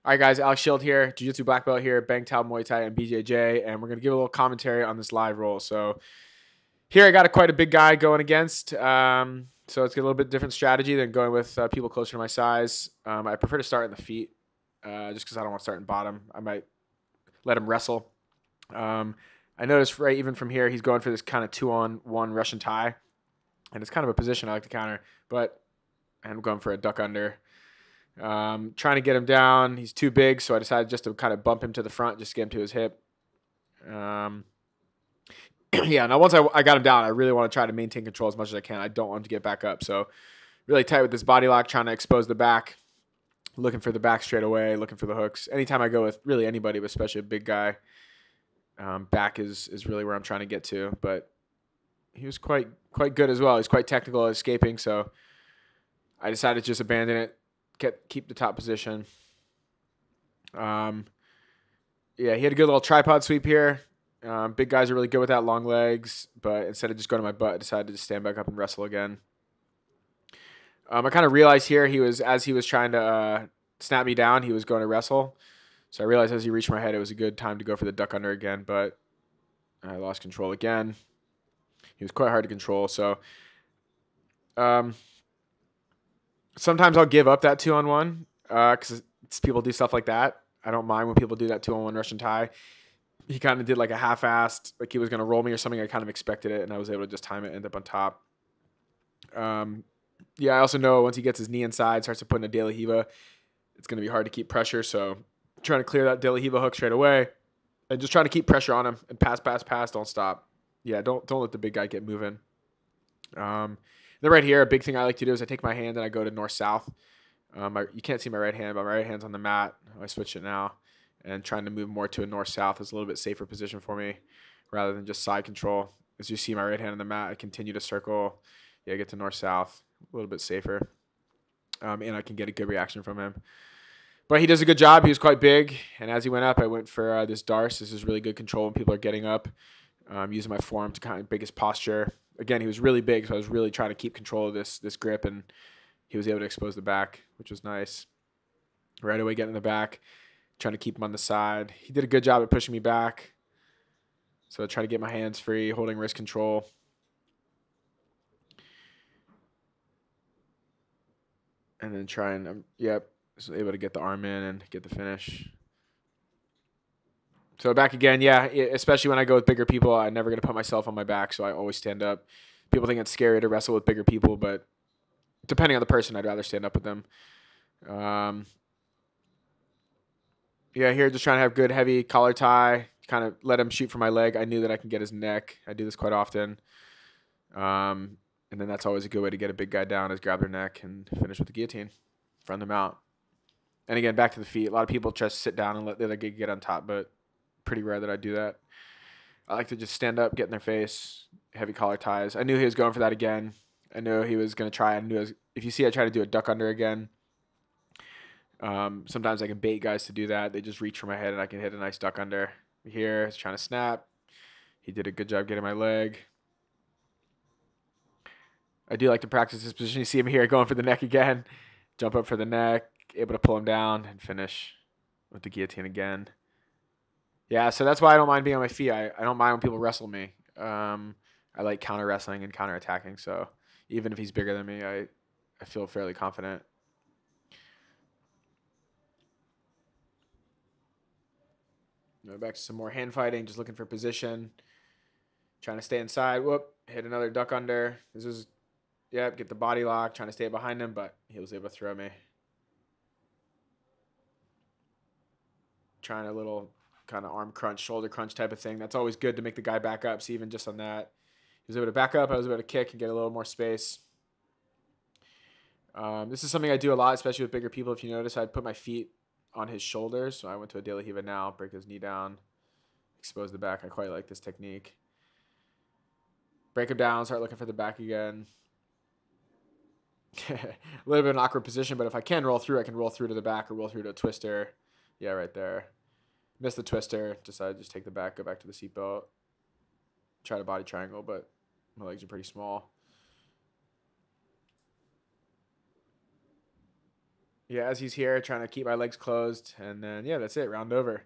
All right, guys, Alex Shield here, Jiu Jitsu black belt here, Bangtao Muay Thai and BJJ, and we're going to give a little commentary on this live roll. So here I got quite a big guy going against, so it's a little bit different strategy than going with people closer to my size. I prefer to start in the feet just because I don't want to start in bottom. I might let him wrestle. I noticed right even from here, he's going for this kind of 2-on-1 Russian tie, and it's kind of a position I like to counter, but I'm going for a duck under. Trying to get him down. He's too big, so I decided just to kind of bump him to the front, just get him to his hip. Yeah, now once I got him down, I really want to try to maintain control as much as I can. I don't want him to get back up. So really tight with this body lock, trying to expose the back, looking for the back straight away, looking for the hooks. Anytime I go with really anybody, but especially a big guy, back is really where I'm trying to get to. But he was quite good as well. He's quite technical at escaping, so I decided to just abandon it. Keep the top position. Yeah, he had a good little tripod sweep here. Big guys are really good with that, long legs, but instead of just going to my butt, I decided to just stand back up and wrestle again. I kind of realized here as he was trying to snap me down, he was going to wrestle. So I realized as he reached my head, it was a good time to go for the duck under again, but I lost control again. He was quite hard to control, so sometimes I'll give up that 2-on-1 because people do stuff like that. I don't mind when people do that 2-on-1 Russian tie. He kind of did like a half-assed, like he was going to roll me or something. I kind of expected it, and I was able to just time it, end up on top. Yeah, I also know once he gets his knee inside, starts to put in a De La Hiva, it's going to be hard to keep pressure. So trying to clear that De La Hiva hook straight away and just trying to keep pressure on him and pass, don't stop. Yeah, don't let the big guy get moving. Then right here, a big thing I like to do is I take my hand and I go to north-south. You can't see my right hand, but my right hand's on the mat. I switch it now. And trying to move more to a north-south is a little bit safer position for me rather than just side control. As you see my right hand on the mat, I continue to circle. Yeah, get to north-south, a little bit safer. And I can get a good reaction from him. But he does a good job. He was quite big. And as he went up, I went for this Darce. This is really good control when people are getting up. Using my forearm to kind of biggest posture. Again, he was really big, so I was really trying to keep control of this grip, and he was able to expose the back, which was nice. Right away, getting in the back, trying to keep him on the side. He did a good job at pushing me back. So I try to get my hands free, holding wrist control. And then try and, yep, was able to get the arm in and get the finish. So back again, yeah, especially when I go with bigger people, I'm never going to put myself on my back, so I always stand up. People think it's scary to wrestle with bigger people, but depending on the person, I'd rather stand up with them. Yeah, here just trying to have good, heavy collar tie, kind of let him shoot for my leg. I knew that I can get his neck. I do this quite often. And then that's always a good way to get a big guy down is grab their neck and finish with the guillotine, front them out. And again, back to the feet. A lot of people just sit down and let the other guy get on top, but pretty rare that I do that. I like to just stand up, get in their face, heavy collar ties. I knew he was going for that again. I knew he was going to try. If you see I try to do a duck under again, sometimes I can bait guys to do that. They just reach for my head and I can hit a nice duck under. Here, he's trying to snap. He did a good job getting my leg. I do like to practice this position. You see him here going for the neck again. Jump up for the neck, able to pull him down and finish with the guillotine again. Yeah, so that's why I don't mind being on my feet. I don't mind when people wrestle me. I like counter wrestling and counter attacking. So even if he's bigger than me, I feel fairly confident. Back to some more hand fighting, just looking for position. Trying to stay inside. Whoop, hit another duck under. This is, yep, get the body lock. Trying to stay behind him, but he was able to throw me. Trying a little kind of arm crunch, shoulder crunch type of thing. That's always good to make the guy back up. So even just on that, he was able to back up. I was able to kick and get a little more space. This is something I do a lot, especially with bigger people. If you notice, I'd put my feet on his shoulders. So I went to a De La Hiva now, break his knee down, expose the back. I quite like this technique. Break him down, start looking for the back again. A little bit of an awkward position, but if I can roll through, I can roll through to the back or roll through to a twister. Yeah, right there. Missed the twister. Decided to just take the back, go back to the seatbelt. Try to body triangle, but my legs are pretty small. Yeah, as he's here, trying to keep my legs closed. And then, yeah, that's it. Round over.